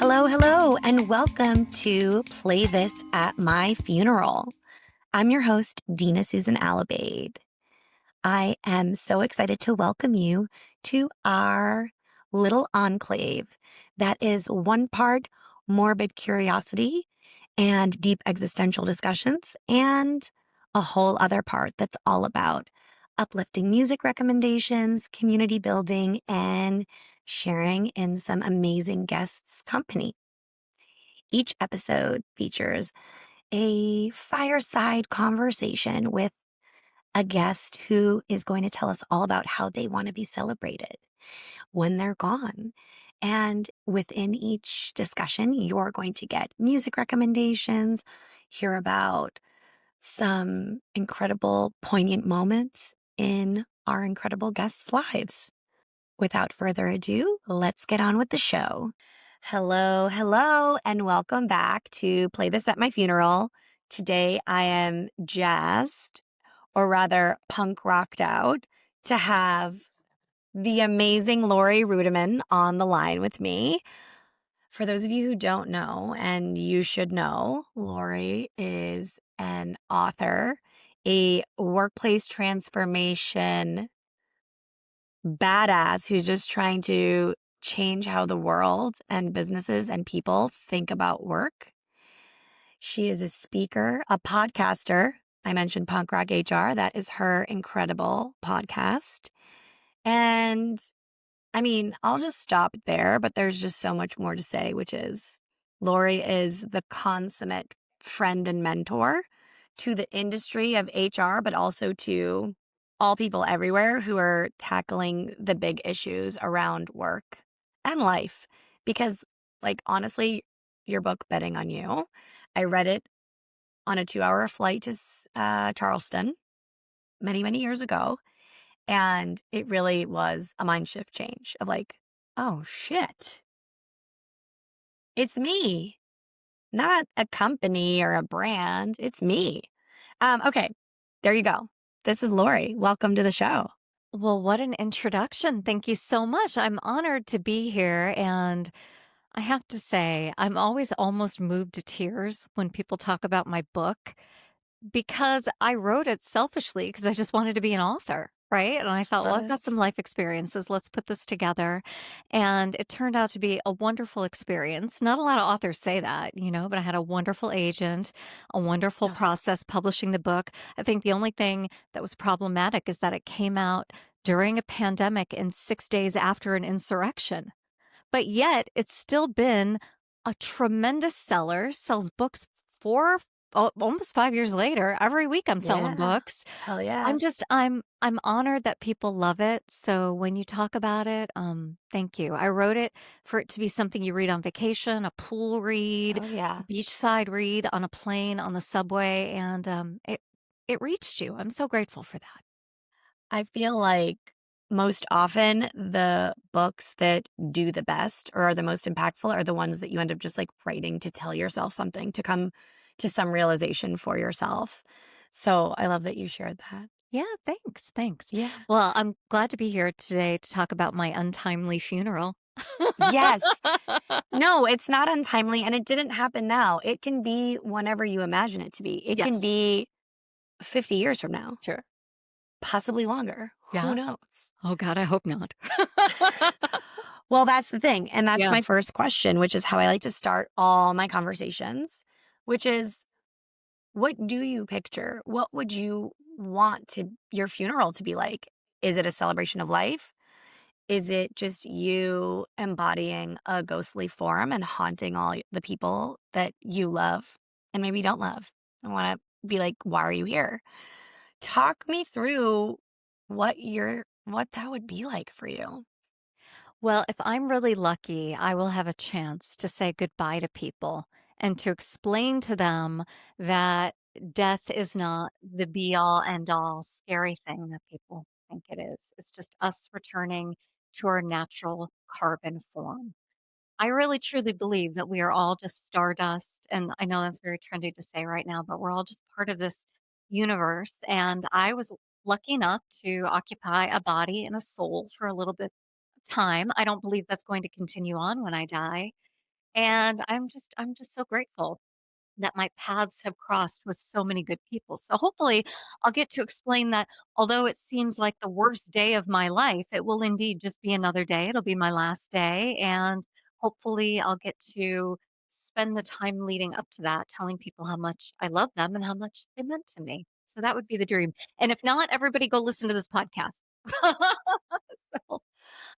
Hello, hello, and welcome to Play This at My Funeral. I'm your host, Dinah Susan Alabade. I am so excited to welcome you to our little enclave that is one part morbid curiosity and deep existential discussions, and a whole other part that's all about uplifting music recommendations, community building, and sharing in some amazing guests' company. Each episode features a fireside conversation with a guest who is going to tell us all about how they want to be celebrated when they're gone. And within each discussion, you're going to get music recommendations, hear about some incredible, poignant moments in our incredible guests' lives. Without further ado, let's get on with the show. Hello, hello, and welcome back to Play This at My Funeral. Today I am jazzed, or rather punk rocked out, to have the amazing Laurie Ruettimann on the line with me. For those of you who don't know, and you should know, Laurie is an author, a workplace transformation badass who's just trying to change how the world and businesses and people think about work. She is a speaker, a podcaster. I mentioned Punk Rock HR. That is her incredible podcast. And I mean, I'll just stop there, but there's just so much more to say, which is Laurie is the consummate friend and mentor to the industry of HR, but also to all people everywhere who are tackling the big issues around work and life. Because, like, honestly, your book, Betting on You, I read it on a 2-hour flight to Charleston many, many years ago. And it really was a mind shift change of like, oh shit, it's me, not a company or a brand. It's me. Okay, there you go. This is Laurie. Welcome to the show. Well, what an introduction. Thank you so much. I'm honored to be here. And I have to say, I'm always almost moved to tears when people talk about my book because I wrote it selfishly because I just wanted to be an author. Right. And I thought, well, Love I've it. got some life experiences. Let's put this together. And it turned out to be a wonderful experience. Not a lot of authors say that, but I had a wonderful agent, a wonderful Oh, process publishing the book. I think the only thing that was problematic is that it came out during a pandemic and 6 days after an insurrection. But yet it's still been a tremendous seller, sells books for almost 5 years later. Every week I'm selling yeah. books. Hell yeah. I'm honored that people love it. So when you talk about it, thank you. I wrote it for it to be something you read on vacation, a pool read, Hell yeah. beachside read, on a plane, on the subway, and it reached you. I'm so grateful for that. I feel like most often the books that do the best or are the most impactful are the ones that you end up just like writing to tell yourself something, to come to some realization for yourself. So I love that you shared that. Yeah, thanks. Thanks. Yeah. Well, I'm glad to be here today to talk about my untimely funeral. Yes. No, it's not untimely and it didn't happen now. It can be whenever you imagine it to be. It can Yes, be 50 years from now, sure. possibly longer. Who Yeah. knows? Oh God, I hope not. Well, that's the thing. And that's Yeah. my first question, which is how I like to start all my conversations, which is what do you picture? What would you want to your funeral to be like? Is it a celebration of life? Is it just you embodying a ghostly form and haunting all the people that you love and maybe don't love? I want to be like, why are you here? Talk me through what that would be like for you. Well, if I'm really lucky, I will have a chance to say goodbye to people and to explain to them that death is not the be all end all scary thing that people think it is. It's just us returning to our natural carbon form. I really truly believe that we are all just stardust. And I know that's very trendy to say right now, but we're all just part of this universe. And I was lucky enough to occupy a body and a soul for a little bit of time. I don't believe that's going to continue on when I die. And I'm just so grateful that my paths have crossed with so many good people. So hopefully I'll get to explain that although it seems like the worst day of my life, it will indeed just be another day. It'll be my last day. And hopefully I'll get to spend the time leading up to that, telling people how much I love them and how much they meant to me. So that would be the dream. And if not, everybody go listen to this podcast. So,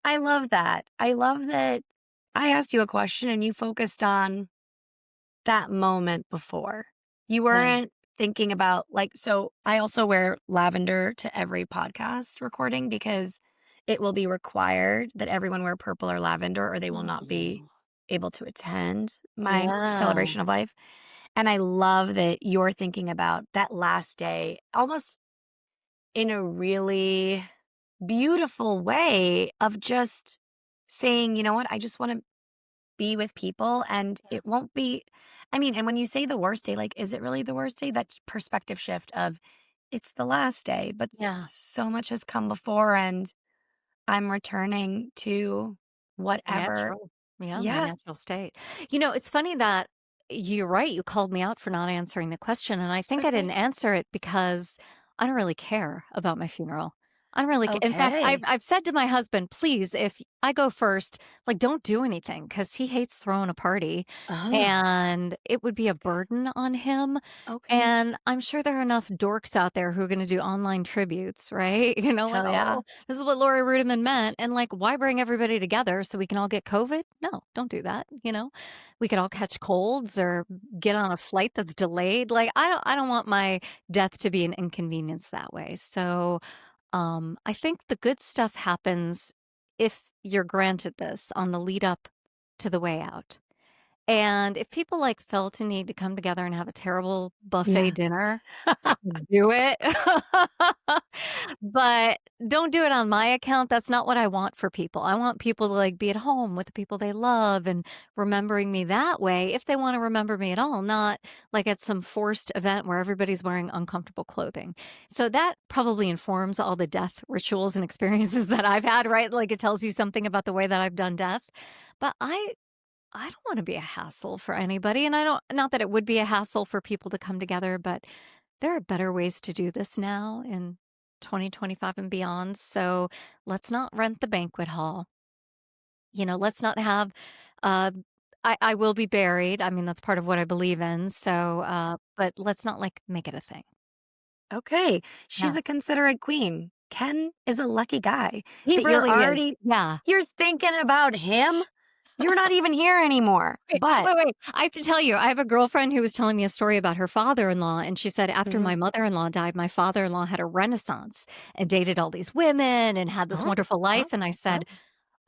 I love that. I love that I asked you a question and you focused on that moment before. You yeah. weren't thinking about like so I also wear lavender to every podcast recording because it will be required that everyone wear purple or lavender or they will not be Oh, able to attend my yeah. celebration of life. And I love that you're thinking about that last day almost in a really beautiful way of just saying, you know what, I just want to be with people and it won't be I mean, and when you say the worst day, like, is it really the worst day? That perspective shift of it's the last day, but Yeah. so much has come before and I'm returning to My whatever. natural yeah, my Yeah, natural state. It's funny that you're right, you called me out for not answering the question, and I it's think I didn't okay. answer it because I don't really care about my funeral. I don't really ca In fact, I've Okay. I've said to my husband, "Please, if I go first, like, don't do anything because he hates throwing a party, Oh, and it would be a burden on him, okay. and I'm sure there are enough dorks out there who are gonna do online tributes, right? Like, Hell yeah. "Oh, this is what Laurie Ruettimann meant, and, like, why bring everybody together so we can all get COVID? No, don't do that. We could all catch colds or get on a flight that's delayed. Like, I don't want my death to be an inconvenience that way. So, I think the good stuff happens if you're granted this on the lead up to the way out. And if people, like, felt a need to come together and have a terrible buffet Yeah. dinner, do it. But don't do it on my account. That's not what I want for people. I want people to, like, be at home with the people they love and remembering me that way if they wanna remember me at all, not like at some forced event where everybody's wearing uncomfortable clothing. So that probably informs all the death rituals and experiences that I've had, right? Like, it tells you something about the way that I've done death. But I don't wanna be a hassle for anybody, and I don't not that it would be a hassle for people to come together, but there are better ways to do this now in 2025 and beyond, so let's not rent the banquet hall. Let's not have, uh I will be buried, I mean, that's part of what I believe in, so, but let's not, like, make it a thing. Okay. She's Yeah. a considerate queen. Ken is a lucky guy He that you're really is. already Yeah. you're thinking about him. You're not even here anymore. Wait, But wait, wait. I have to tell you, I have a girlfriend who was telling me a story about her father-in-law, and she said after mhm. my mother-in-law died, my father-in-law had a renaissance and dated all these women and had this Oh, wonderful oh, life. And I oh. said,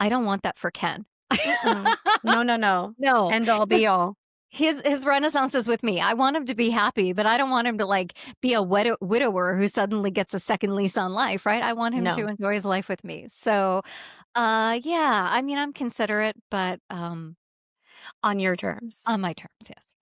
I don't want that for Ken. Mm-mm. No, no, no. No, End all his be all. his renaissance is with me. I want him to be happy, but I don't want him to like be a widower who suddenly gets a second lease on life, right? I want him to No, enjoy his life with me. So, yeah, I mean, I'm considerate, but on your terms. on my terms, yes.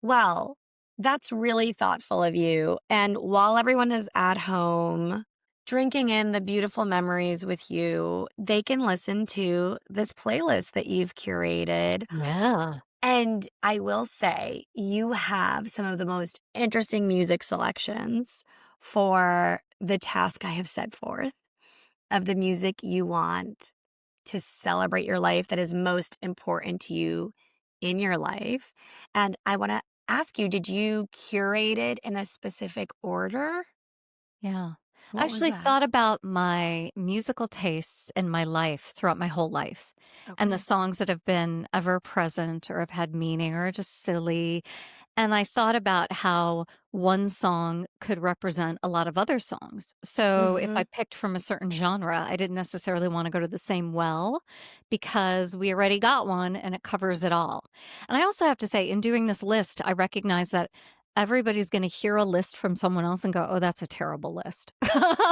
Well, that's really thoughtful of you. And while everyone is at home drinking in the beautiful memories with you, they can listen to this playlist that you've curated. Yeah. And I will say, you have some of the most interesting music selections for the task I have set forth of the music you want to celebrate your life that is most important to you in your life. And I want to ask you, did you curate it in a specific order? Yeah. I What was actually that? thought about my musical tastes in my life throughout my whole life and the Okay. songs that have been ever present or have had meaning or are just silly. And I thought about how one song could represent a lot of other songs. So if I Mm-hmm. picked from a certain genre, I didn't necessarily want to go to the same well because we already got one and it covers it all. And I also have to say, in doing this list, I recognize that everybody's going to hear a list from someone else and go, oh, that's a terrible list.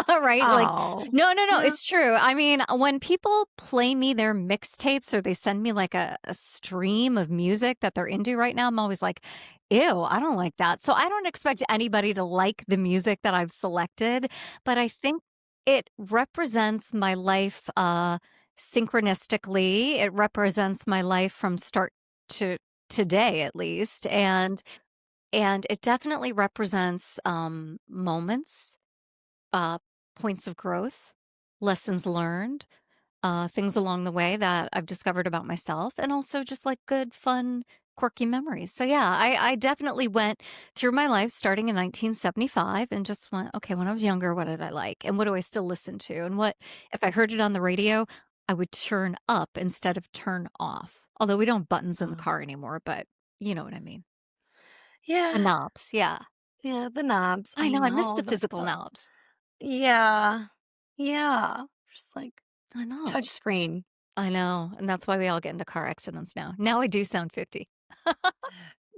Right? Like, Oh, no, no, no, yeah. it's true. I mean, when people play me their mixtapes or they send me like a stream of music that they're into right now, I'm always like, ew, I don't like that. So I don't expect anybody to like the music that I've selected, but I think it represents my life synchronistically. It represents my life from start to today at least, and it definitely represents, moments, uh, points of growth, lessons learned, things along the way that I've discovered about myself, and also just like good, fun, quirky memories. So yeah, I definitely went through my life starting in 1975 and just went, okay, when I was younger, what did I like? And what do I still listen to? And what, if I heard it on the radio, I would turn up instead of turn off. Although we don't have buttons in the Oh. car anymore, but you know what I mean. The Yeah, knobs. Yeah. yeah, the knobs. I I know. I miss know the physical the knobs. yeah, yeah. Just like I know. touch screen. I know. And that's why we all get into car accidents now. Now I do sound 50.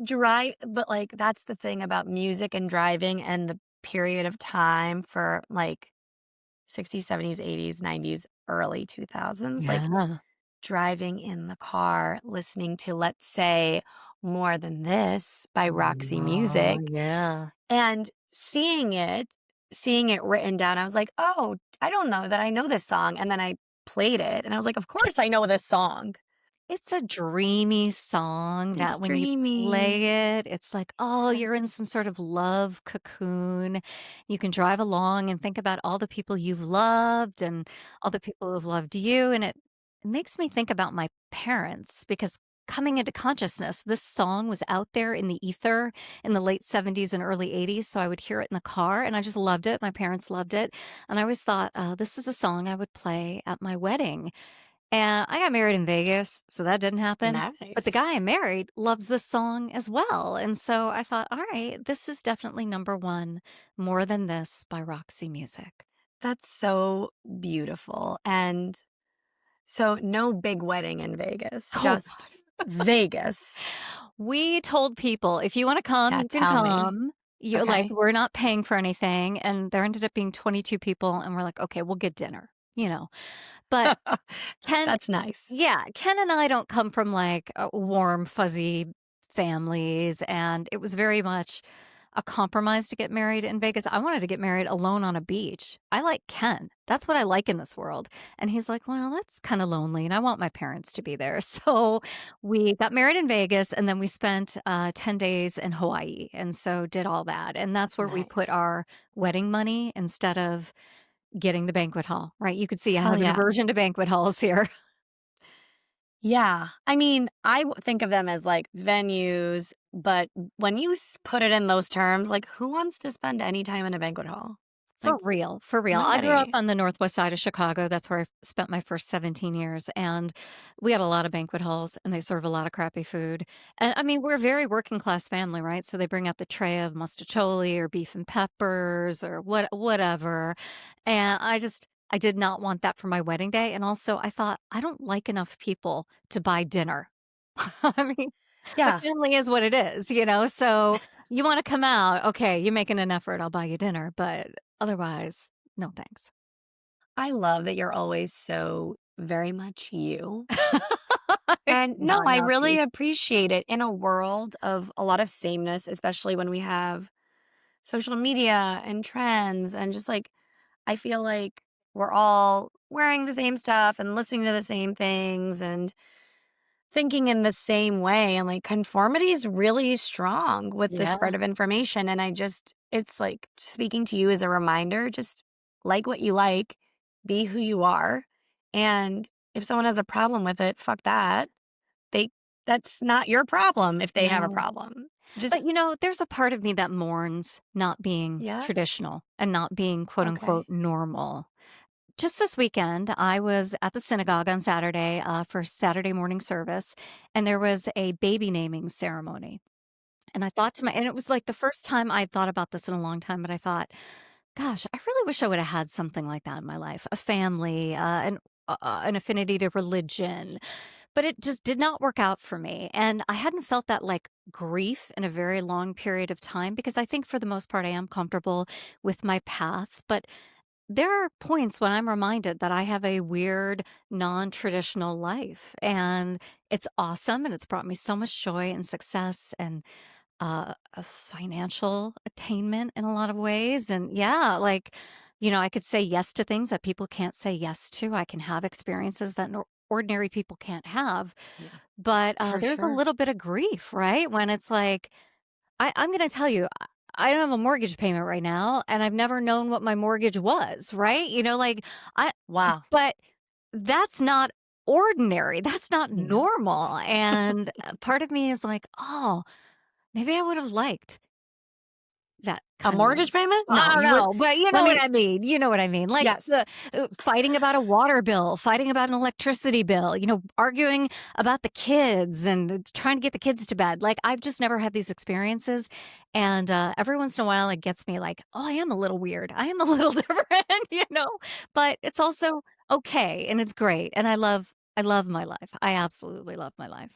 Drive, but like that's the thing about music and driving and the period of time for like 60s, 70s, 80s, 90s, early 2000s, like Yeah. driving in the car, listening to, let's say, More Than This by Roxy Oh, Music yeah. and seeing it written down. I was like, oh, I don't know that I know this song. And then I played it and I was like, of course I know this song. It's a dreamy song It's that when you dreamy. play it, it's like, oh, Yeah. you're in some sort of love cocoon. You can drive along and think about all the people you've loved and all the people who've loved you. And it makes me think about my parents because coming into consciousness, this song was out there in the ether in the late 70s and early 80s. So I would hear it in the car and I just loved it. My parents loved it. And I always thought, this is a song I would play at my wedding. And I got married in Vegas, so that didn't happen. But the Nice. guy I married loves this song as well. And so I thought, all right, this is definitely number one, More Than This by Roxy Music. That's so beautiful. And so no big wedding in Vegas, Oh, just Vegas. we told people, if you want to come, Yeah, you can tell me. come. You're like, Okay. we're not paying for anything. And there ended up being 22 people. And we're like, okay, we'll get dinner, you know. But Ken That's nice. yeah, Ken and I don't come from, like, warm, fuzzy families, and it was very much a compromise to get married in Vegas. I wanted to get married alone on a beach. I like Ken. That's what I like in this world. And he's like, "Well, that's kinda lonely, and I want my parents to be there." So, we got married in Vegas, and then we spent, 10 days in Hawaii, and so did all that, and that's where we put Nice. our wedding money instead of getting the banquet hall, right? You could see I Hell have an yeah. aversion to banquet halls here. Yeah. I mean, think of them as like venues, but when you put it in those terms, like who wants to spend any time in a banquet hall? For Like real, for real. I grew up nobody. on the northwest side of Chicago. That's where I spent my first 17 years. And we had a lot of banquet halls and they serve a lot of crappy food. And I mean, we're a very working class family, right? So they bring out the tray of mustacholi or beef and peppers or whatever. And I did not want that for my wedding day. And also I thought I don't like enough people to buy dinner. I mean, my Yeah. family is what it is, you know? So you want to come out, okay, you're making an effort, I'll buy you dinner. But otherwise, no thanks. I love that you're always so very much you. I And no, try I not to. really appreciate it in a world of a lot of sameness, especially when we have social media and trends and just like I feel like we're all wearing the same stuff and listening to the same things and thinking in the same way. And like conformity is really strong with the Yeah, spread of information. And it's like speaking to you as a reminder, just like what you like, be who you are. And if someone has a problem with it, fuck that. They, that's not your problem if they have a no. problem. But, Just, you know, there's a part of me that mourns not being yeah. traditional and not being quote unquote Okay. normal. Just this weekend, I was at the synagogue on Saturday for Saturday morning service, and there was a baby naming ceremony. And I thought to my, and it was like the first time I'd thought about this in a long time, but I thought, gosh, I really wish I would have had something like that in my life, a family, an affinity to religion, but it just did not work out for me. And I hadn't felt that like grief in a very long period of time because I think for the most part I am comfortable with my path. But there are points when I'm reminded that I have a weird, non traditional life. And it's awesome. And it's brought me so much joy and success and a financial attainment in a lot of ways. And yeah, like, you know, I could say yes to things that people can't say yes to. I can have experiences that ordinary people can't have. Yeah, But for there's a sure. little bit of grief, right? When it's like, I'm going to tell you, I don't have a mortgage payment right now, and I've never known what my mortgage was, right? Like I, Wow. but that's not ordinary. That's not No. normal. And part of me is like, oh, maybe I would have liked that A kind of life. mortgage payment? No, I don't you would know, but you let know what me I mean. You know what I mean. Like yes. fighting about a water bill, fighting about an electricity bill, arguing about the kids and trying to get the kids to bed. Like I've just never had these experiences. And every once in a while it gets me like, oh, I am a little weird. I am a little different. But it's also okay and it's great. And I love my life. I absolutely love my life.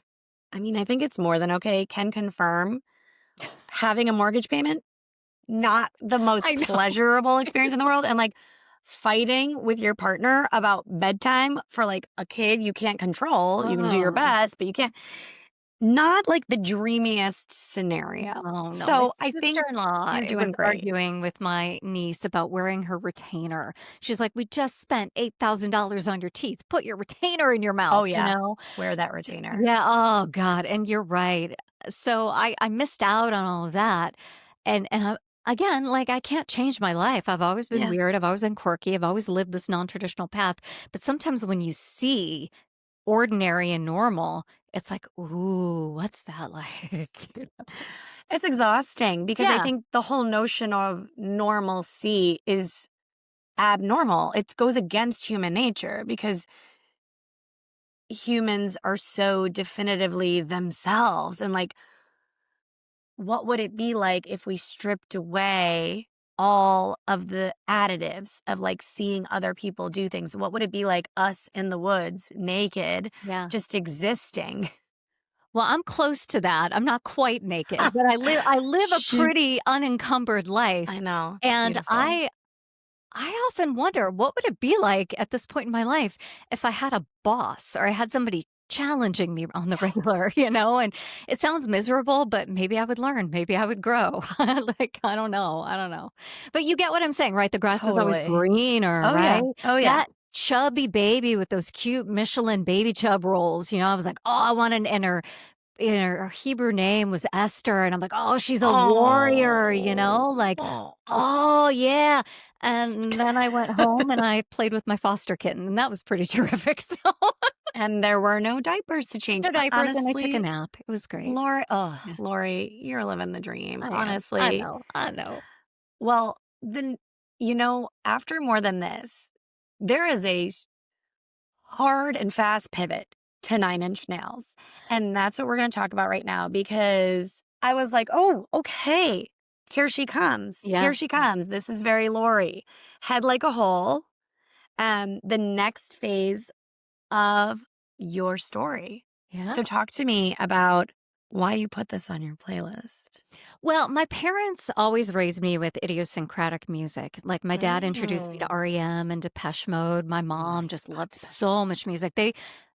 I mean, I think it's more than okay. Can confirm having a mortgage payment, not the most I know. pleasurable experience in the world. And like fighting with your partner about bedtime for like a kid you can't control. You can do your Oh. best, but you can't. Not like the dreamiest scenario. No. My So I think sister-in-law you're was doing great. arguing with my niece about wearing her retainer. She's like, "We just spent $8,000 on your teeth. Put your retainer in your Oh, mouth," you yeah. know? Wear that retainer. Yeah, oh god, and you're right. So I missed out on all of that. And again, like I can't change my life. I've always been Yeah. weird. I've always been quirky. I've always lived this non-traditional path. But sometimes when you see ordinary and normal, it's like, "Ooh, what's that like?" It's exhausting because I Yeah. think the whole notion of normalcy is abnormal. It goes against human nature because humans are so definitively themselves. And like, what would it be like if we stripped away all of the additives of like seeing other people do things? What would it be like us in the woods, naked, Yeah. just existing? Well, I'm close to that. I'm not quite naked, but I live a She, pretty unencumbered life, I know. It's and beautiful. I often wonder what would it be like at this point in my life if I had a boss or I had somebody challenging me on the Yes. regular. And it sounds miserable, but maybe I would learn, maybe I would grow. Like I don't know, I don't know. But you get what I'm saying, right? The grass is always Totally. greener, Oh, right? yeah. Oh, yeah. That chubby baby with those cute Michelin baby chub rolls, I was like, "Oh, I want an inner." Her Hebrew name was Esther, and I'm like, "Oh, she's a warrior," Oh. like, Oh. "Oh, yeah." And then I went home and I played with my foster kitten, and that was pretty terrific. So, And there were no diapers to change. no diapers, and I took a Honestly, nap. It was great. Lori, oh, Yeah, Lori, you're living the dream. I am. I Honestly. know. I know. Well, then, after more than this, there is a hard and fast pivot to 9 Inch Nails. And that's what we're going to talk about right now because I was like, oh, okay. Here she comes. Yeah. Here she comes. This is very Lori. Head like a hole. The next phase of your story. Yeah. So talk to me about why you put this on your playlist. Well, my parents always raised me with idiosyncratic music. Like my dad introduced me to Mm. REM and Depeche Mode. My mom Nice. just Love loved Depeche so much music.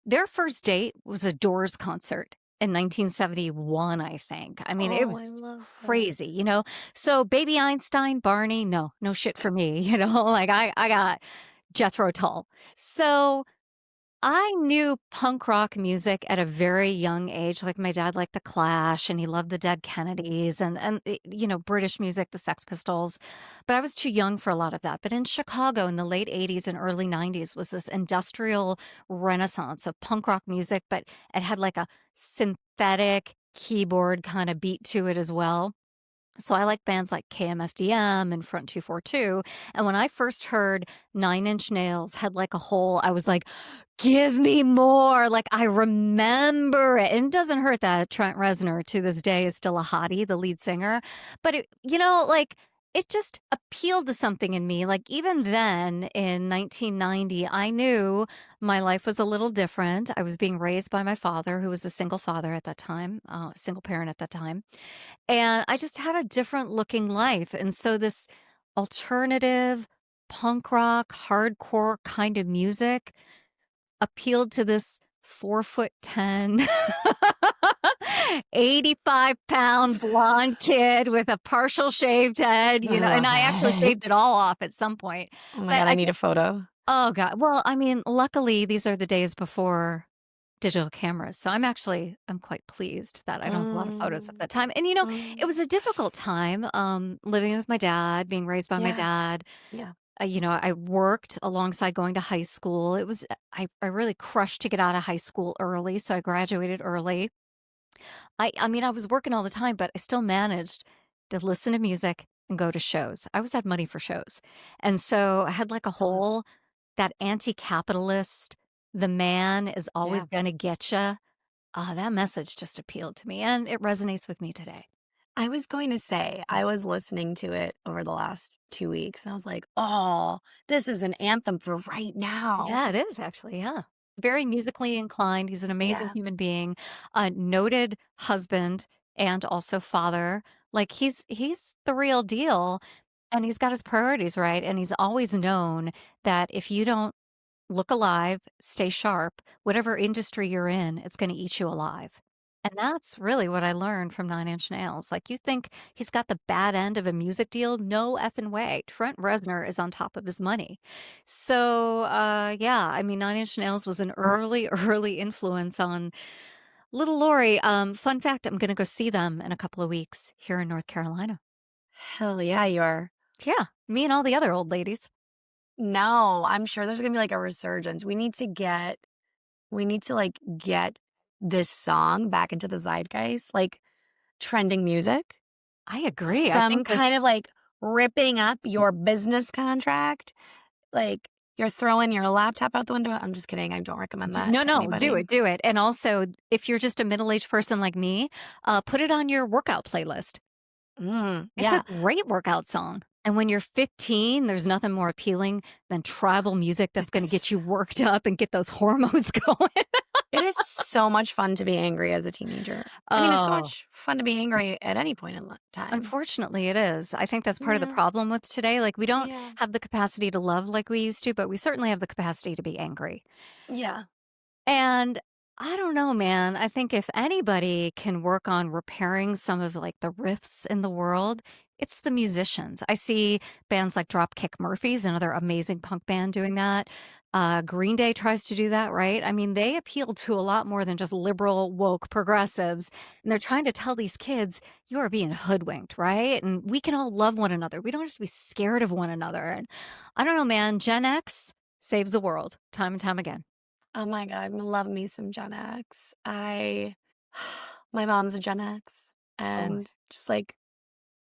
Their first date was a Doors concert in 1971, I think. I mean, it Oh, was I love that. crazy. So Baby Einstein, Barney, no shit for me, like I got Jethro Tull. So I knew punk rock music at a very young age. Like my dad liked the Clash and he loved the Dead Kennedys and British music, the Sex Pistols. But I was too young for a lot of that. But in Chicago in the late 80s and early 90s was this industrial renaissance of punk rock music, but it had like a synthetic keyboard kind of beat to it as well. So I like bands like KMFDM and Front 242. And when I first heard 9 Inch Nails Head Like a Hole, I was like, give me more. Like I remember it. And it doesn't hurt that Trent Reznor to this day is still a hottie, the lead singer. But like it just appealed to something in me. Like even then in 1990, I knew my life was a little different. I was being raised by my father, who was a single father at that time, single parent at that time. And I just had a different looking life. And so this alternative punk rock, hardcore kind of music appealed to this 4'10", 85-pound blonde kid with a partial shaved head, I and love I actually shaved it it. all off at some point. Oh my But God, I need a photo. Oh god. Well, I mean, luckily these are the days before digital cameras. So I'm quite pleased that I don't have a lot of photos of Mm, that time. And it mm, was a difficult time living with my dad, being raised by my yeah, dad. yeah. I worked alongside going to high school. I really crushed to get out of high school early, so I graduated early. I mean, I was working all the time, but I still managed to listen to music and go to shows. I always had money for shows. And so I had like a Oh, whole that anti-capitalist, the man is always yeah. gonna get you. That message just appealed to me and it resonates with me today. I was going to say, I was listening to it over the last 2 weeks, and I was like, "Oh, this is an anthem for right now." Yeah, it is actually. Yeah. Very musically inclined. He's an amazing Yeah. human being, a noted husband and also father. Like he's the real deal and he's got his priorities right. And he's always known that if you don't look alive, stay sharp, whatever industry you're in, it's going to eat you alive. And that's really what I learned from Nine Inch Nails. Like, you think he's got the bad end of a music deal? No effing way. Trent Reznor is on top of his money. So, yeah, I mean, Nine Inch Nails was an early, early influence on little Laurie. Fun fact, I'm going to go see them in a couple of weeks here in North Carolina. Hell yeah, you are. Yeah, me and all the other old ladies. No, I'm sure there's gonna be, like, a resurgence. We need to, like, get this song back into the zeitgeist, like, trending music. I agree. I Some think this kind of, like, ripping up your business contract, like, you're throwing your laptop out the window. I'm just kidding, I don't recommend that No, to no, do anybody. it, do it, and also, if you're just a middle-aged person like me, put it on your workout playlist. It's a Yeah. great workout song, and when you're 15, there's nothing more appealing than tribal music that's gonna get It's you worked up and get those hormones going. it is so much fun to be angry as a teenager. I mean, it's so Oh, much fun to be angry at any point in time. unfortunately, it is. I think that's part of the Yeah, problem with today, like, we don't yeah, have the capacity to love like we used to, but we certainly have the capacity to be angry. yeah. And I don't know, man. I think if anybody can work on repairing some of like the rifts in the world, it's the musicians. I see bands like Dropkick Murphys, another amazing punk band doing that. Green Day tries to do that, right? I mean, they appeal to a lot more than just liberal, woke progressives. And they're trying to tell these kids, you are being hoodwinked, right? And we can all love one another. We don't have to be scared of one another. And I don't know, man. Gen X saves the world time and time again. Oh my God, love me some Gen X. My mom's a Gen X, Oh, and just like,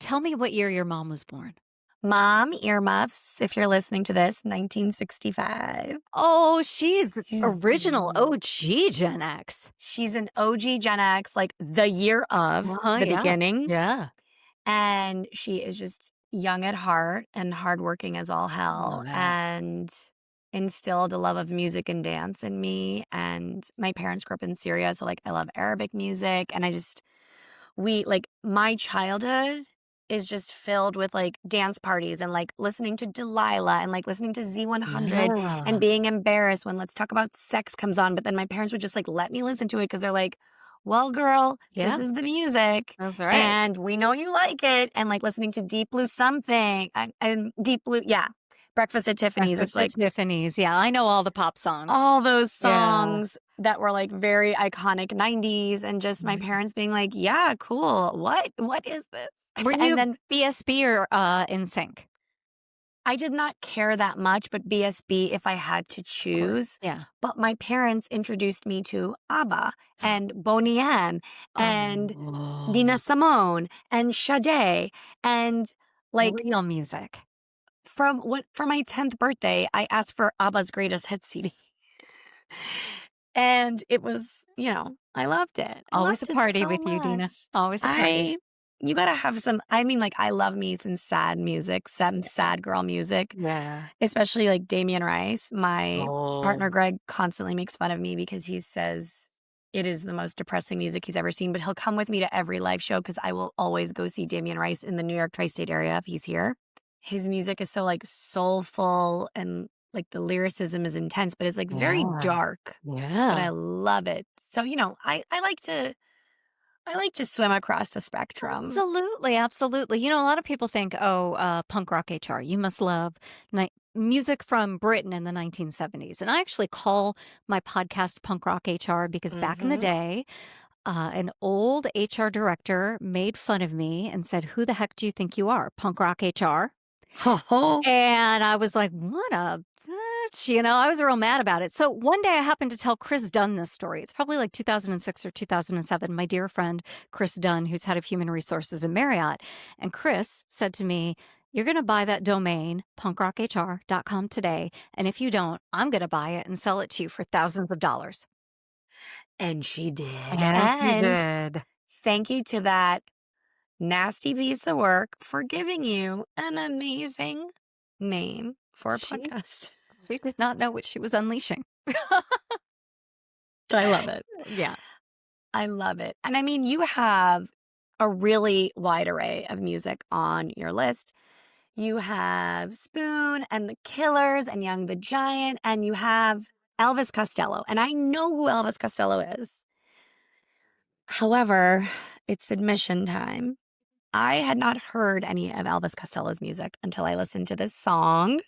tell me what year your mom was born. mom, earmuffs, if you're listening to this, 1965. Oh, she's She's original OG Gen X. she's an OG Gen X, like the year of Uh-huh, the yeah. beginning, Yeah. and she is just young at heart and hardworking as all Love hell, that. and instilled a love of music and dance in me. And my parents grew up in Syria, so like I love Arabic music, and my childhood is just filled with like dance parties and like listening to Delilah and like listening to Z100 and Yeah. being embarrassed when Let's Talk About Sex comes on. But then my parents would just like let me listen to it because they're like, well, girl, this Yeah, is the music that's right. and we know you like it. And like listening to Deep Blue something and Deep Blue, yeah. Breakfast at Tiffany's, which Breakfast at like Tiffany's. Yeah, I know all the pop songs. all those Yeah. songs that were like very iconic 90s, and just my Right. parents being like, "Yeah, cool. What is this?" Were And you then BSB or, NSYNC? I did not care that much, but BSB if I had to Of course. choose. Yeah. But my parents introduced me to ABBA and Boney M and Nina Oh, Simone and Sade, and like real music. for my 10th birthday, I asked for ABBA's Greatest Hits CD. And it was, I loved it. I Always a loved it party so with you, Dina. much. Always a party. I You gotta have I mean, like, I love me some sad music, some sad girl music, Yeah. especially, like, Damien Rice. My Oh. partner, Greg, constantly makes fun of me because he says it is the most depressing music he's ever seen, but he'll come with me to every live show because I will always go see Damien Rice in the New York tri-state area if he's here. His music is so, like, soulful and, like, the lyricism is intense, but it's, like, very Yeah. dark, but I Yeah. love it. So, I like to swim across the spectrum. Absolutely, absolutely. A lot of people think, "Oh, punk rock HR, you must love music from Britain in the 1970s. And I actually call my podcast Punk Rock HR because back in the Mm-hmm. day, an old HR director made fun of me and said, "Who the heck do you think you are? Punk Rock HR?" Oh, And I was like, "What a bitch," I was real mad about it. So one day I happened to tell Chris Dunn this story. It's probably like 2006 or 2007. My dear friend, Chris Dunn, who's head of human resources in Marriott. And Chris said to me, "You're going to buy that domain, punkrockhr.com today. And if you don't, I'm going to buy it and sell it to you for thousands of dollars." and she did. And she And did. thank you to that nasty piece of work for giving you an amazing name for a She podcast. she did not know what she was unleashing. I love it. Yeah. I love it. And I mean, you have a really wide array of music on your list. You have Spoon and the Killers and Young the Giant, and you have Elvis Costello. And I know who Elvis Costello is. However, it's admission time. I had not heard any of Elvis Costello's music until I listened to this song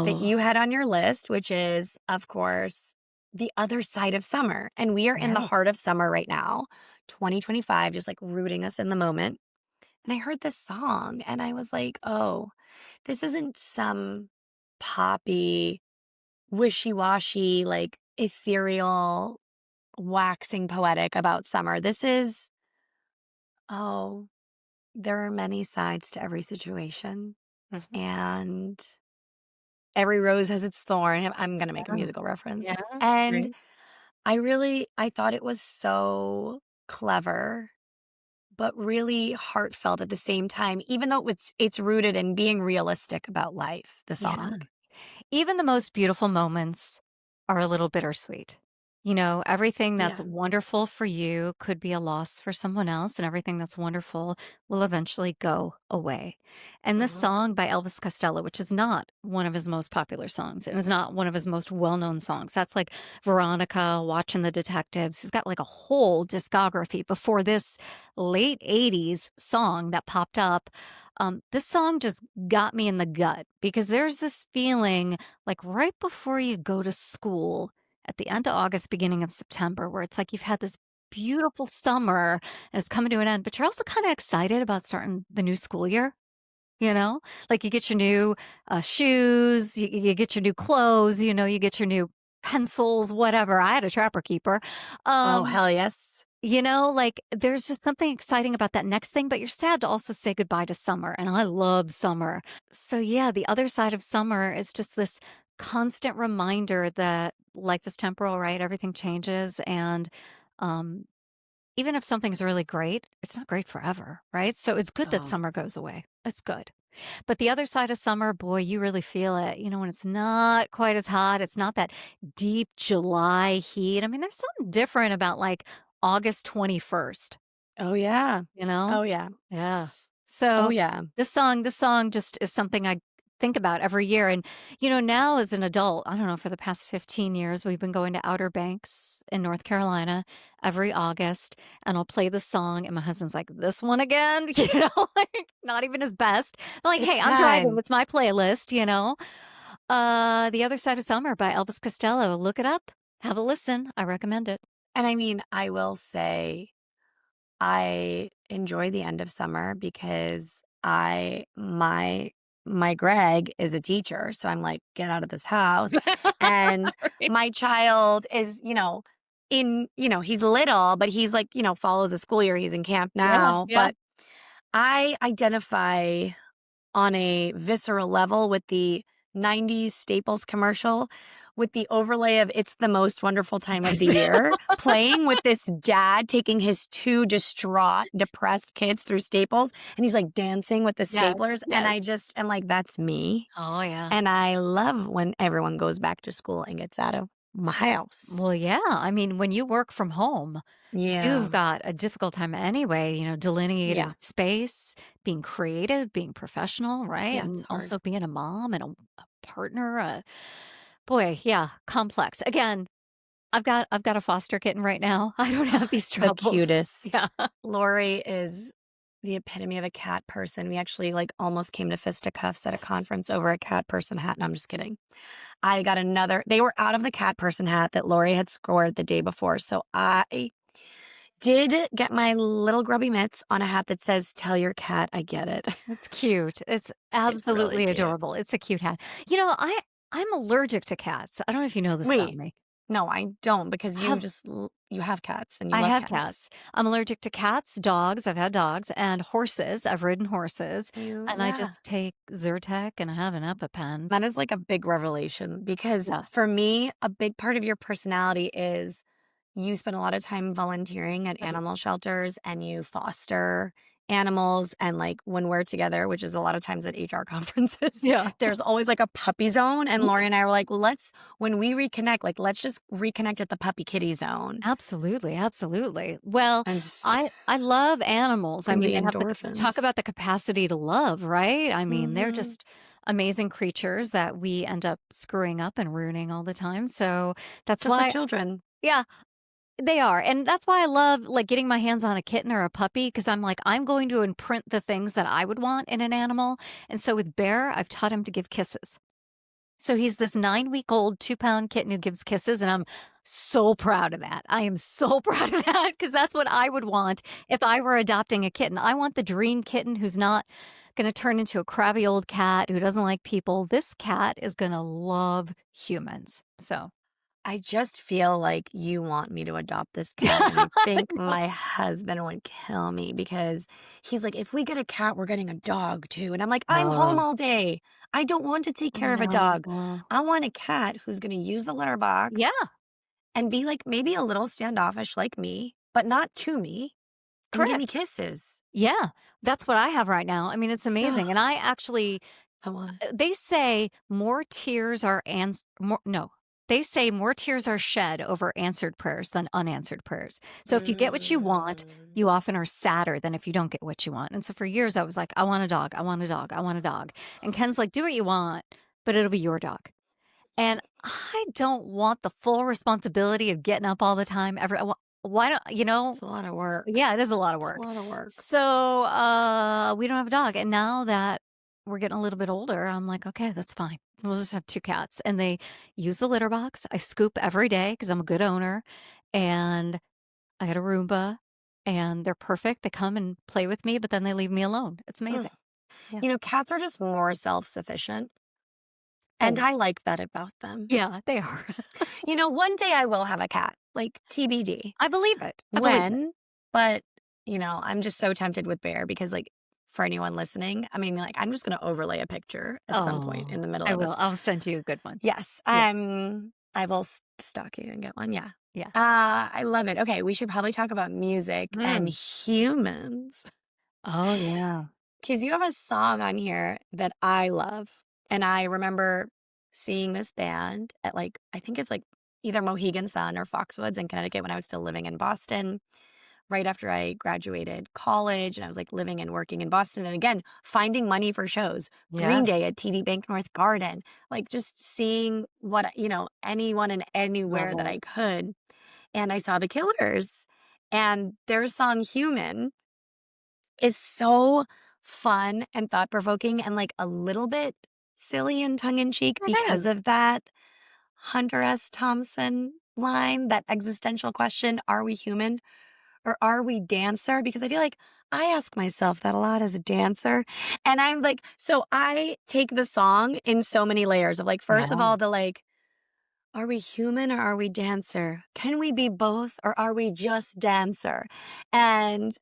that Oh, you had on your list, which is, of course, The Other Side of Summer. And we are in the yeah. heart of summer right now, 2025, just like rooting us in the moment. And I heard this song and I was like, oh, this isn't some poppy, wishy washy, like ethereal, waxing poetic about summer. This is, oh, there are many sides to every situation. Mhm. And every rose has its thorn. I'm going to make a Yeah. musical reference. Yeah, And right. I thought it was so clever, but really heartfelt at the same time, even though it's rooted in being realistic about life, the Yeah. song. Even the most beautiful moments are a little bittersweet. Everything that's Yeah. wonderful for you could be a loss for someone else, and everything that's wonderful will eventually go away. And this Uh-huh. song by Elvis Costello, which is not one of his most popular songs and is not one of his most well known songs, that's like Veronica, Watching the Detectives. He's got like a whole discography before this late 80s song that popped up. This song just got me in the gut because there's this feeling like right before you go to school at the end of August, beginning of September, where it's like you've had this beautiful summer and it's coming to an end, but you're also kind of excited about starting the new school year. You know, like you get your new shoes, you get your new clothes, you get your new pencils, whatever. I had a Trapper Keeper. Oh, Um, hell yes. like there's just something exciting about that next thing, but you're sad to also say goodbye to summer. And I love summer. So, yeah, the other side of summer is just this constant reminder that life is temporal, right? Everything changes. And um, even if something's really great, it's not great forever, right? So, it's good that Oh, summer goes away. It's good. But the other side of summer, boy, you really feel it. When it's not quite as hot, it's not that deep July heat. I mean, there's something different about like August 21st, oh yeah. you know? Oh, yeah. Yeah. Oh, So yeah. this song just is something I think about every year. And, now as an adult, I don't know, for the past 15 years, we've been going to Outer Banks in North Carolina every August, and I'll play the song. And my husband's like, "This one again?" Like not even his best. I'm like, It's "Hey, I'm driving. time. It's my playlist. The Other Side of Summer by Elvis Costello. Look it up. Have a listen. I recommend it. And I mean, I will say I enjoy the end of summer because my Greg is a teacher, so I'm like, get out of this house. And Right. my child is, he's little, but he's like, follows a school year. He's in camp Yeah, now. yeah. But I identify on a visceral level with the 90s Staples commercial with the overlay of "It's the most wonderful time of the Yes. year" playing with this dad taking his two distraught, depressed kids through Staples, and he's like dancing with the Yes, staplers, and yes. I just am like, that's me. Oh, yeah. And I love when everyone goes back to school and gets out of my house. Well, yeah. I mean, when you work from home, you've Yeah. got a difficult time anyway, delineating Yeah. space, being creative, being professional, right? Yeah, it's And hard. also being a mom and a partner. Boy, yeah, complex. Again, I've got a foster kitten right now. I don't have these The troubles. cutest. Yeah. Laurie is the epitome of a cat person. We actually like almost came to fisticuffs at a conference over a cat person hat. No, I'm just kidding. I got they were out of the cat person hat that Laurie had scored the day before. So I did get my little grubby mitts on a hat that says, "Tell your cat I get it." It's cute. It's It's really absolutely cute. adorable. It's a cute hat. I'm allergic to cats. I don't know if you know this about Wait, me. no, I don't because I have you have cats and you I love have cats. cats. I'm allergic to cats, dogs, I've had dogs, and horses. I've ridden horses, and I Yeah. just take Zyrtec and I have an EpiPen. That is like a big revelation because Yeah. for me, a big part of your personality is you spend a lot of time volunteering at I do. animal shelters and you foster animals. And like when we're together, which is a lot of times at HR conferences, Yeah. there's always like a puppy zone. And Laurie Yes. and I were like, when we reconnect, like, let's just reconnect at the puppy kitty zone Absolutely, absolutely. Well, and just I love animals. I bring mean, the they have talk endorphins. about the capacity to love, right? I mean, they're Hmm. just amazing creatures that we end up screwing up and ruining all the time. So that's Just like why, children. yeah, they are. And that's why I love like getting my hands on a kitten or a puppy because I'm like, I'm going to imprint the things that I would want in an animal. And so with Bear, I've taught him to give kisses. So he's this 9-week-old 2-pound kitten who gives kisses, and I'm so proud of that. I am so proud of that because that's what I would want if I were adopting a kitten. I want the dream kitten who's not going to turn into a crabby old cat who doesn't like people. This cat is going to love humans. So, I just feel like you want me to adopt this cat, and I I think know. my husband would kill me because he's like, "If we get a cat, we're getting a dog too." And I'm like, "I'm home Oh, all day. I don't want to take I care of a dog. know. I want a cat who's going to use the litter box Yeah, and be like maybe a little standoffish like me, but not to me, and give me correct. kisses." Yeah, that's what I have right now. I mean, it's amazing. And I actually I want it. they say more tears are more no. They say more tears are shed over answered prayers than unanswered prayers. So if you get what you want, Mm. you often are sadder than if you don't get what you want. And so for years I was like, I want a dog, I want a dog, I want a dog. And Ken's like, do what you want, but it'll be your dog. And I don't want the full responsibility of getting up all the time. Why don't It's a lot of work. yeah, it is a lot of It's a work. lot of work. So, we don't have a dog, and now that we're getting a little bit older, I'm like, "Okay, that's fine. We'll just have 2 cats," and they use the litter box. I scoop every day because 'cause I'm a good owner, and I got a Roomba, and they're perfect. They come and play with me, but then they leave me alone. It's Ugh. amazing. Yeah. Cats are just more self-sufficient, and Oh, I like that about them. yeah, they are. One day I will have a cat, like TBD. I believe it. I believe it. When? But, I'm just so tempted with Bear because, like, for anyone listening, I mean, like, I'm just gonna overlay a picture at some point Oh, in the middle I of will. this. I'll send you a good one. Yes, Yeah, I will stalk you and get one, yeah. yeah. I love it. Okay, we should probably talk about music and Mm. humans. Oh, yeah. Because you have a song on here that I love, and I remember seeing this band at, like, I think it's, like, either Mohegan Sun or Foxwoods in Connecticut when I was still living in Boston, right after I graduated college, and I was, like, living and working in Boston, and again, finding money for shows. Green Yes. Day at TD Bank North Garden, like, just seeing anyone and Love anywhere that it. I could, and I saw The Killers, and their song Human is so fun and thought-provoking and, like, a little bit silly and tongue-in-cheek It because is. of that Hunter S. Thompson line, that existential question, "Are we human or are we dancer?" Because I feel like I ask myself that a lot as a dancer, and I'm like so I take the song in so many layers of, like, first of Yeah. all, the, like, are we human or are we dancer? Can we be both or are we just dancer? And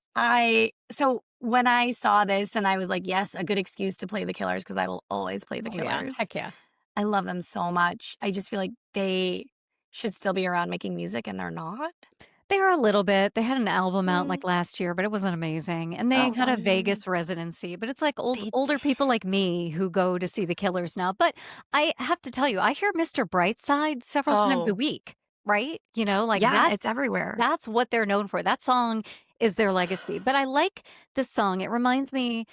so when I saw this and I was like, yes, a good excuse to play the Killers because I will always play the Oh, yeah. Killers. Heck yeah. I love them so much. I just feel like they should still be around making music and they're not. They are a little bit. They had an album out, Mm. like, last year, but it wasn't amazing, and they Oh, had a was Vegas residency, but it's, like, they older people like me who go to see the Killers now, but I have to tell you, I hear Mr. Brightside several times a oh, week, right? Like, yeah, it's everywhere. that's what they're known for. That song is their legacy, but I like this song. It reminds me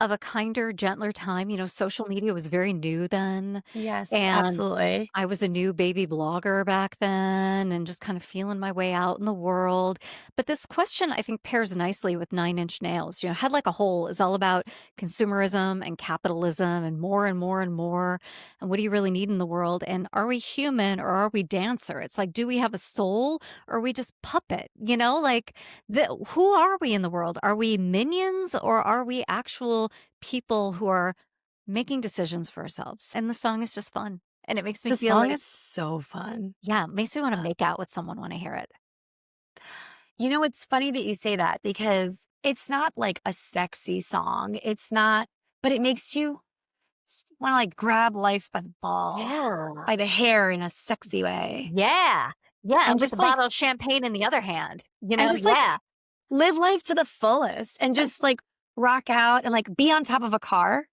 of a kinder, gentler time. Social media was very new then, Yes, and absolutely. I was a new baby blogger back then and just kind of feeling my way out in the world. But this question, I think, pairs nicely with Nine Inch Nails. Head Like a Hole is all about consumerism and capitalism and more and more and more. And what do you really need in the world? And are we human or are we dancer? It's like, do we have a soul or are we just puppet? Who are we in the world? Are we minions or are we actual people who are making decisions for ourselves? And the song is just fun. And it makes me The feel song like, is so fun. yeah, it makes me wanna Uh, make out with someone when I hear it. it's funny that you say that because it's not like a sexy song. It's not, but it makes you want to like grab life by the balls, Yeah. by the hair in a sexy way. Yeah. Yeah, And with a just like, bottle of champagne in the other hand, and just like yeah. live life to the fullest and just like rock out and like be on top of a car.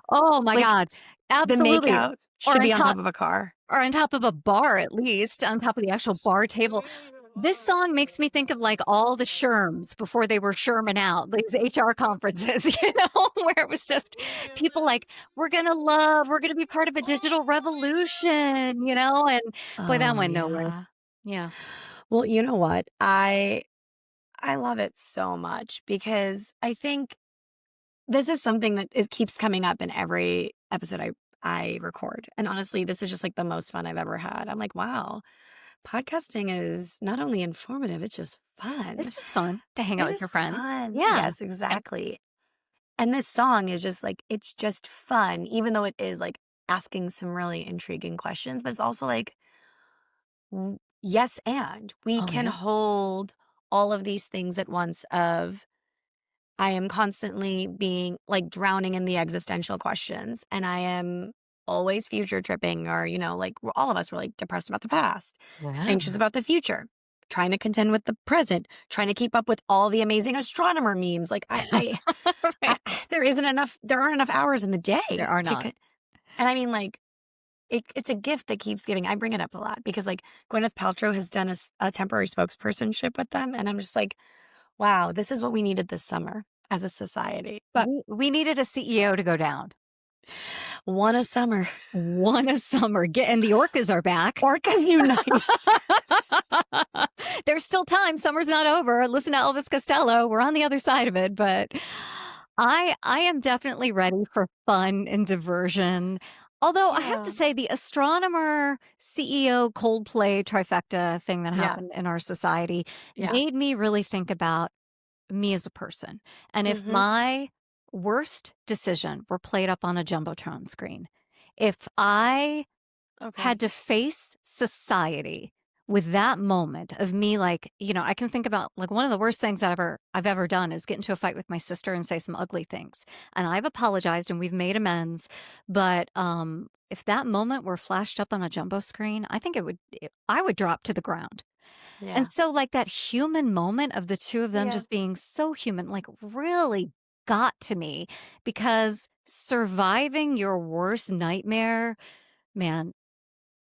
Oh my Like god. the Absolutely. makeout Or should on be on top top of a car. or on top of a bar at least, on top of the actual bar table. This song makes me think of, like, all the Sherms before they were Sherming out, these HR conferences, where it was just people like, we're gonna be part of a digital revolution," and boy, Oh that went nowhere. yeah. Yeah. Well, you know what? I love it so much because I think this is something that keeps coming up in every episode I record. And honestly, this is just like the most fun I've ever had. I'm like, wow, podcasting is not only informative, it's just It's fun. just fun to hang out It's with your just friends. fun. Yeah. Yes, Yep. exactly. And this song is just like, it's just fun, even though it is like asking some really intriguing questions, but it's also like, yes, and we Oh, can yeah. hold all of these things at once of I am constantly being like drowning in the existential questions and I am always future tripping or, like all of us were like depressed about the past, Yeah. anxious about the future, trying to contend with the present, trying to keep up with all the amazing astronomer memes. Like I Right. there aren't enough hours in the There day are to, not. and I mean like, it's a gift that keeps giving. I bring it up a lot because like Gwyneth Paltrow has done a temporary spokespersonship with them. And I'm just like, wow, this is what we needed this summer as a society. But We needed a CEO to go down. one a summer. One a summer. And the orcas are back. Orcas unite. There's still time. Summer's not over. Listen to Elvis Costello. We're on the other side of it, but I am definitely ready for fun and diversion. Although I have to Yeah. say the astronomer CEO Coldplay trifecta thing that Yeah. happened in our society Yeah. made me really think about me as a person. And if Mhm. my worst decision were played up on a jumbotron screen, if I Okay. had to face society with that moment of me, like, I can think about like one of the worst things I've ever done is get into a fight with my sister and say some ugly things. And I've apologized and we've made amends. But if that moment were flashed up on a jumbo screen, I think I would drop to the ground. And Yeah. so like that human moment of the two of them Yeah. just being so human, like really got to me because surviving your worst nightmare, man,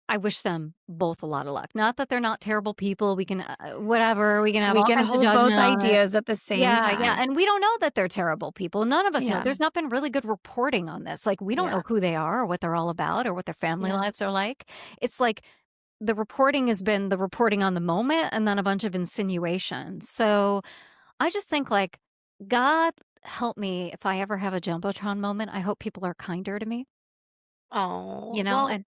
I wish them both a lot of luck. Not that they're not terrible people. We can, whatever, we can have We all can kinds of hold both judgment on it. ideas at the same Yeah, yeah. time. And we don't know that they're terrible people. None of us know. Yeah. There's not been really good reporting on this. Like, we don't Yeah. know who they are or what they're all about or what their family Yeah. lives are like. It's like the reporting has been the reporting on the moment and then a bunch of insinuation. So I just think, like, God help me if I ever have a Jumbotron moment. I hope people are kinder to me, Oh, well, and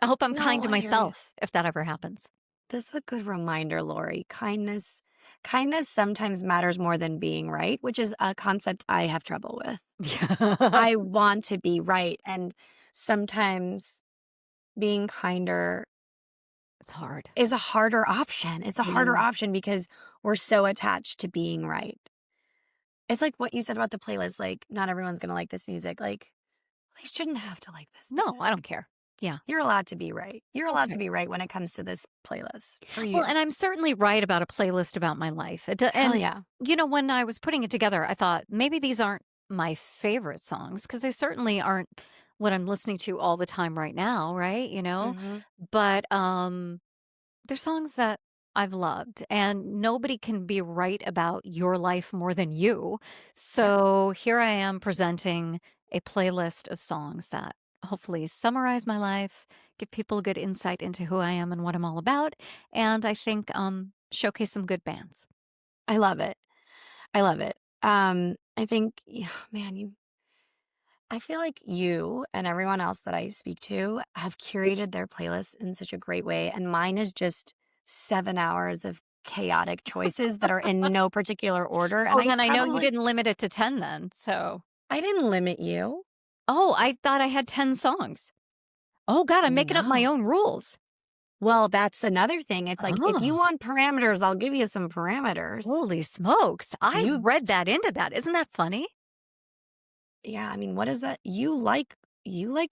I hope I'm kind no, to I hear you. myself if that ever happens. This is a good reminder, Lori. Kindness sometimes matters more than being right, which is a concept I have trouble with. Yeah. I want to be right. And sometimes being kinder It's hard. is a harder option. It's a harder Yeah. option because we're so attached to being right. It's like what you said about the playlist, like, not everyone's gonna like this music. Like, they shouldn't have to like this No, music. I don't care. Yeah. You're allowed to be right. You're allowed to Okay. be right when it comes to this playlist for Well, you. and I'm certainly right about a playlist about my life. Hell And, yeah. when I was putting it together, I thought maybe these aren't my favorite songs because they certainly aren't what I'm listening to all the time right now, right? Mhm. But they're songs that I've loved, and nobody can be right about your life more than you. Yeah, So here I am presenting a playlist of songs that hopefully summarize my life, give people a good insight into who I am and what I'm all about, and I think showcase some good bands. I love it. I love it. I think, yeah, man, I feel like you and everyone else that I speak to have curated their playlist in such a great way. And mine is just 7 hours of chaotic choices that are in no particular order. And Oh, then I know you didn't limit it to 10 then. So, I didn't limit you. oh, I thought I had 10 songs. Oh God, I'm making up my No. own rules. Well, that's another thing. It's like, if you Oh, want parameters, I'll give you some parameters. holy smokes. I You, read that into that. Isn't that funny? yeah, I mean, what is that? You like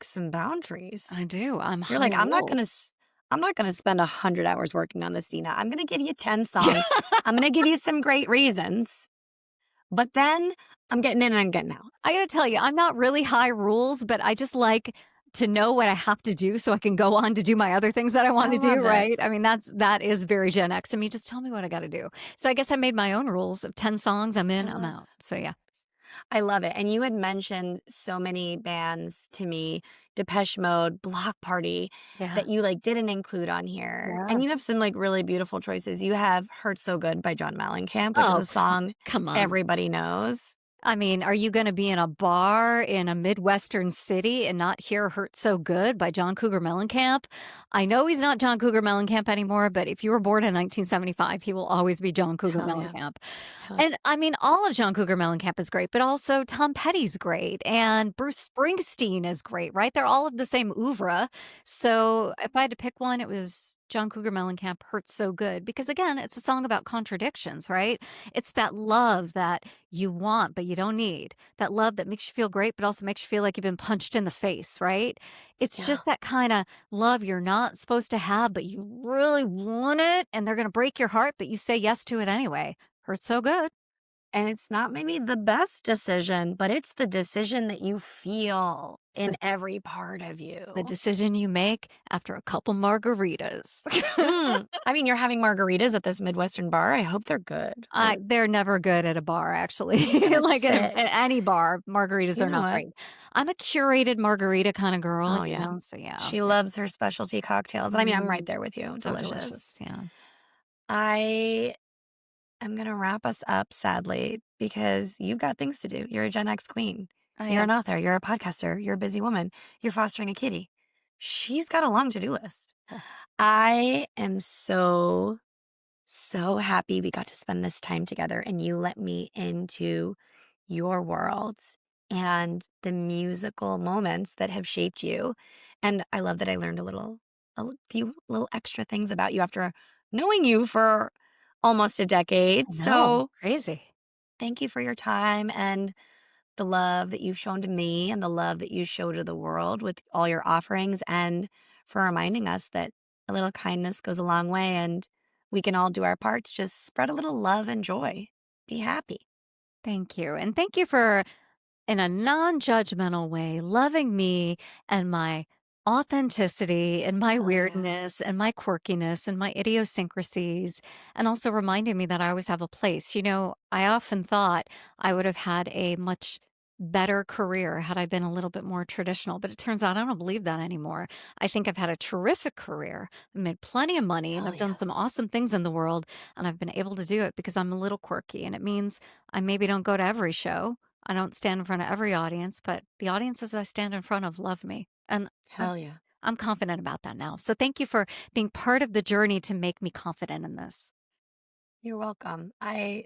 some boundaries. I do. I'm You're high like, rules. I'm not gonna spend 100 hours working on this, Dina. I'm gonna give you 10 Yeah. songs. I'm gonna give you some great reasons, but then I'm getting in and I'm getting out. I gotta tell you, I'm not really high rules, but I just like to know what I have to do so I can go on to do my other things that I I want to do, love it. right? I mean, that is very Gen X to me. Just tell me what I gotta do. So I guess I made my own rules of 10 songs. I'm I in, I'm love out. So yeah. I love it. And you had mentioned so many bands to me, Depeche Mode, Block Party, Yeah. that you like didn't include on here. Yeah. And you have some like really beautiful choices. You have Hurt So Good by John Mellencamp, which is Oh, a song come on. everybody knows. I mean, are you going to be in a bar in a Midwestern city and not hear Hurt So Good by John Cougar Mellencamp? I know he's not John Cougar Mellencamp anymore, but if you were born in 1975, he will always be John Cougar Hell yeah. Mellencamp. Hell And I mean, all of John Cougar Mellencamp is great, but also Tom Petty's great and Bruce Springsteen is great, right? They're all of the same oeuvre. So if I had to pick one, it was John Cougar Mellencamp Hurts So Good because again, it's a song about contradictions, right? It's that love that you want, but you don't need. That love that makes you feel great, but also makes you feel like you've been punched in the face, right? It's yeah. just that kind of love you're not supposed to have, but you really want it. And they're going to break your heart, but you say yes to it anyway. Hurts so good. And it's not maybe the best decision, but it's the decision that you feel It's in every part of the you. decision you make after a couple margaritas. I mean, you're having margaritas at this Midwestern bar. I hope they're good. Or They're never good at a bar, actually. I was gonna Like say, at any bar, margaritas you are know not what? great. I'm a curated margarita kind of girl, Oh yeah. so yeah. She loves her specialty cocktails. And I mean, I'm right Mm, there with you. so delicious. Delicious. Yeah, I am gonna wrap us up sadly because you've got things to do. You're a Gen X queen. I You're am. an author. You're a podcaster. You're a busy woman. You're fostering a kitty. She's got a long to-do list. I am so happy we got to spend this time together and you let me into your world and the musical moments that have shaped you. And I love that I learned a few little extra things about you after knowing you for almost a decade. No, So crazy. thank you for your time and the love that you've shown to me and the love that you show to the world with all your offerings and for reminding us that a little kindness goes a long way and we can all do our part to just spread a little love and joy. Be happy. Thank you. And thank you for, in a non judgmental way, loving me and my authenticity and my Hell yeah. weirdness and my quirkiness and my idiosyncrasies, and also reminding me that I always have a place. I often thought I would have had a much better career had I been a little bit more traditional, but it turns out I don't believe that anymore. I think I've had a terrific career, I made plenty of money, and Hell I've done some yes. awesome things in the world, and I've been able to do it because I'm a little quirky, and it means I maybe don't go to every show. I don't stand in front of every audience, but the audiences I stand in front of love me. And I'm, Hell yeah. I'm confident about that now. So thank you for being part of the journey to make me confident in this. You're welcome. I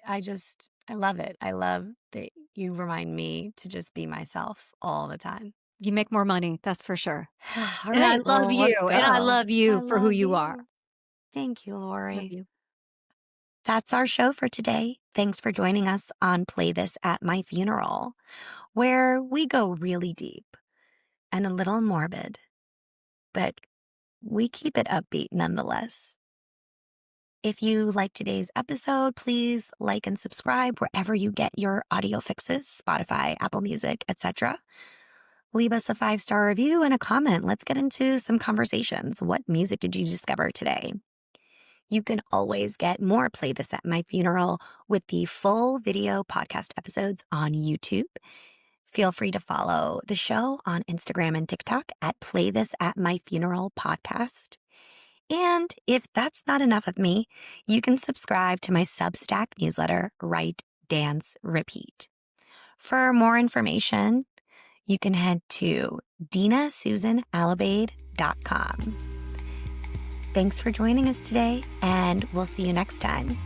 love it. I love that you remind me to just be myself all the time. You make more money, that's for sure. All And I right, love well, you, let's and I go. love I you for who love you are. you. Thank you, Love Lori. you. That's our show for today. Thanks for joining us on Play This at My Funeral, where we go really deep and a little morbid, but we keep it upbeat nonetheless. If you like today's episode, please like and subscribe wherever you get your audio fixes, Spotify, Apple Music, etc. Leave us a 5-star review and a comment. Let's get into some conversations. What music did you discover today? You can always get more Play This at My Funeral with the full video podcast episodes on YouTube. Feel free to follow the show on Instagram and TikTok at Play This at My Funeral Podcast. And if that's not enough of me, you can subscribe to my Substack newsletter, Write, Dance, Repeat. For more information, you can head to DinahSusanAlabade.com. Thanks for joining us today, and we'll see you next time.